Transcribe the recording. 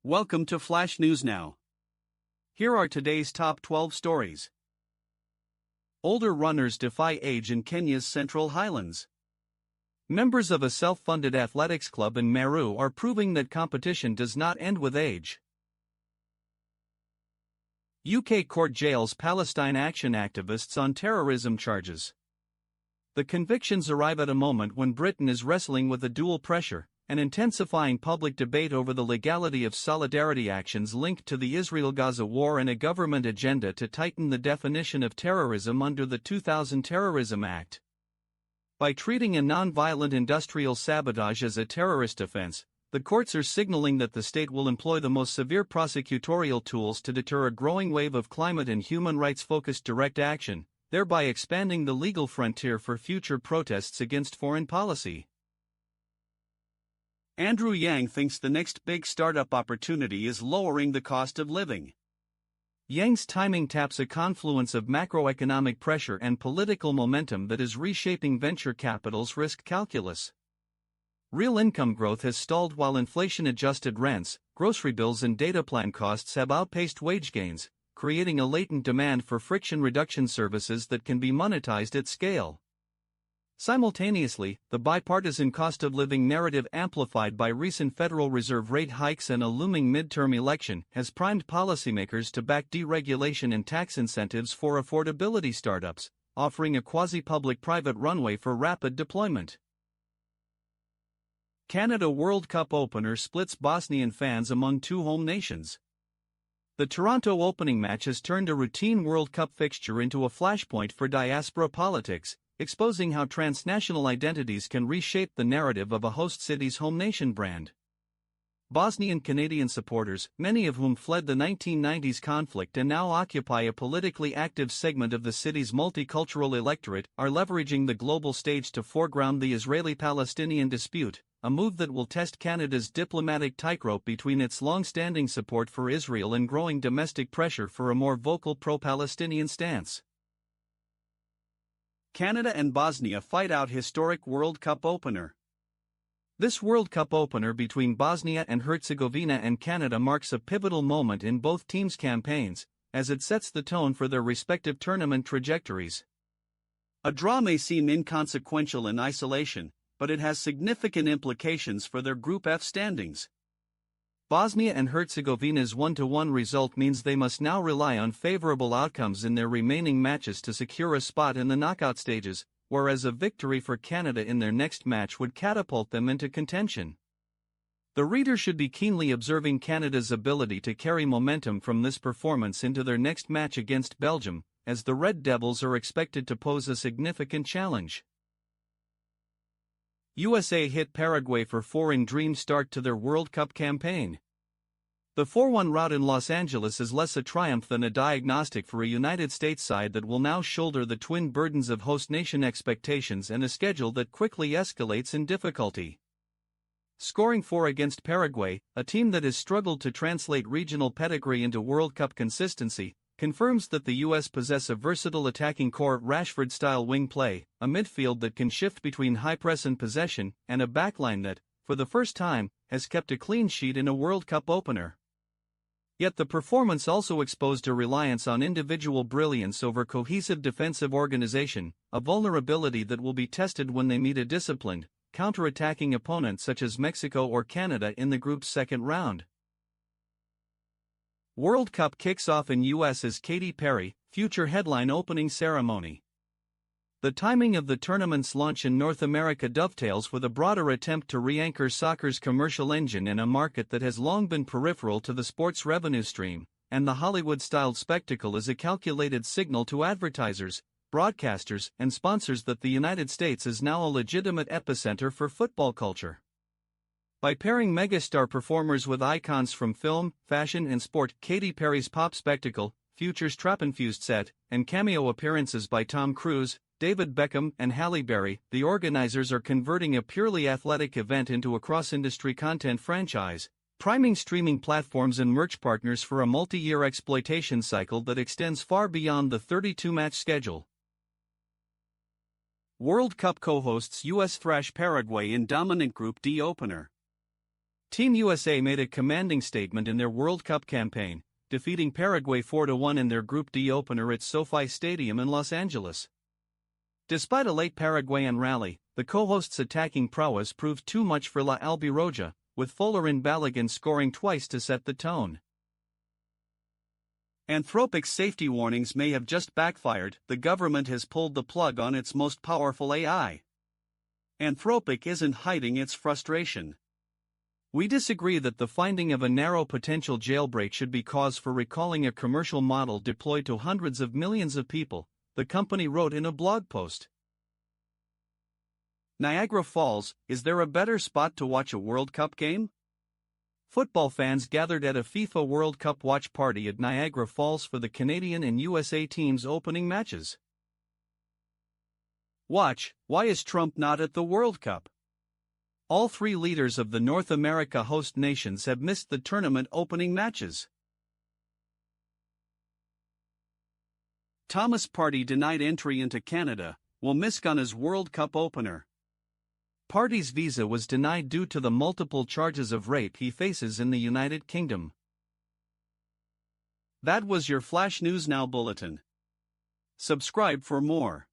Welcome to Flash News Now. Here are today's top 12 stories. Older runners defy age in Kenya's Central Highlands. Members of a self-funded athletics club in Meru are proving that competition does not end with age. UK court jails Palestine Action activists on terrorism charges. The convictions arrive at a moment when Britain is wrestling with a dual pressure: an intensifying public debate over the legality of solidarity actions linked to the Israel-Gaza war and a government agenda to tighten the definition of terrorism under the 2000 Terrorism Act. By treating a non-violent industrial sabotage as a terrorist offense, the courts are signaling that the state will employ the most severe prosecutorial tools to deter a growing wave of climate and human rights-focused direct action, thereby expanding the legal frontier for future protests against foreign policy. Andrew Yang thinks the next big startup opportunity is lowering the cost of living. Yang's timing taps a confluence of macroeconomic pressure and political momentum that is reshaping venture capital's risk calculus. Real income growth has stalled while inflation-adjusted rents, grocery bills and data plan costs have outpaced wage gains, creating a latent demand for friction reduction services that can be monetized at scale. Simultaneously, the bipartisan cost of living narrative amplified by recent Federal Reserve rate hikes and a looming midterm election has primed policymakers to back deregulation and tax incentives for affordability startups, offering a quasi-public-private runway for rapid deployment. Canada World Cup opener splits Bosnian fans among two home nations. The Toronto opening match has turned a routine World Cup fixture into a flashpoint for diaspora politics, exposing how transnational identities can reshape the narrative of a host city's home nation brand. Bosnian Canadian supporters, many of whom fled the 1990s conflict and now occupy a politically active segment of the city's multicultural electorate, are leveraging the global stage to foreground the Israeli-Palestinian dispute, a move that will test Canada's diplomatic tightrope between its long-standing support for Israel and growing domestic pressure for a more vocal pro-Palestinian stance. Canada and Bosnia fight out historic World Cup opener. This World Cup opener between Bosnia and Herzegovina and Canada marks a pivotal moment in both teams' campaigns, as it sets the tone for their respective tournament trajectories. A draw may seem inconsequential in isolation, but it has significant implications for their Group F standings. Bosnia and Herzegovina's 1-1 result means they must now rely on favorable outcomes in their remaining matches to secure a spot in the knockout stages, whereas a victory for Canada in their next match would catapult them into contention. The reader should be keenly observing Canada's ability to carry momentum from this performance into their next match against Belgium, as the Red Devils are expected to pose a significant challenge. USA hit Paraguay for 4 in dream start to their World Cup campaign. The 4-1 rout in Los Angeles is less a triumph than a diagnostic for a United States side that will now shoulder the twin burdens of host nation expectations and a schedule that quickly escalates in difficulty. Scoring 4 against Paraguay, a team that has struggled to translate regional pedigree into World Cup consistency, confirms that the U.S. possess a versatile attacking core, Rashford-style wing play, a midfield that can shift between high press and possession, and a backline that, for the first time, has kept a clean sheet in a World Cup opener. Yet the performance also exposed a reliance on individual brilliance over cohesive defensive organization, a vulnerability that will be tested when they meet a disciplined, counter-attacking opponent such as Mexico or Canada in the group's second round. World Cup kicks off in U.S.'s Katy Perry, future headline opening ceremony. The timing of the tournament's launch in North America dovetails with a broader attempt to re-anchor soccer's commercial engine in a market that has long been peripheral to the sport's revenue stream, and the Hollywood-styled spectacle is a calculated signal to advertisers, broadcasters, and sponsors that the United States is now a legitimate epicenter for football culture. By pairing megastar performers with icons from film, fashion, and sport, Katy Perry's pop spectacle, Future's trap-infused set, and cameo appearances by Tom Cruise, David Beckham, and Halle Berry, the organizers are converting a purely athletic event into a cross-industry content franchise, priming streaming platforms and merch partners for a multi-year exploitation cycle that extends far beyond the 32-match schedule. World Cup co-hosts U.S. thrash Paraguay in dominant Group D opener. Team USA made a commanding statement in their World Cup campaign, defeating Paraguay 4-1 in their Group D opener at SoFi Stadium in Los Angeles. Despite a late Paraguayan rally, the co-hosts' attacking prowess proved too much for La Albiroja, with Fuller and Balogun scoring twice to set the tone. Anthropic's safety warnings may have just backfired. The government has pulled the plug on its most powerful AI. Anthropic isn't hiding its frustration. We disagree that the finding of a narrow potential jailbreak should be cause for recalling a commercial model deployed to hundreds of millions of people, the company wrote in a blog post. Niagara Falls, is there a better spot to watch a World Cup game? Football fans gathered at a FIFA World Cup watch party at Niagara Falls for the Canadian and USA teams' opening matches. Watch, why is Trump not at the World Cup? All three leaders of the North America host nations have missed the tournament opening matches. Thomas Partey denied entry into Canada, will miss Ghana's World Cup opener. Partey's visa was denied due to the multiple charges of rape he faces in the United Kingdom. That was your Flash News Now bulletin. Subscribe for more.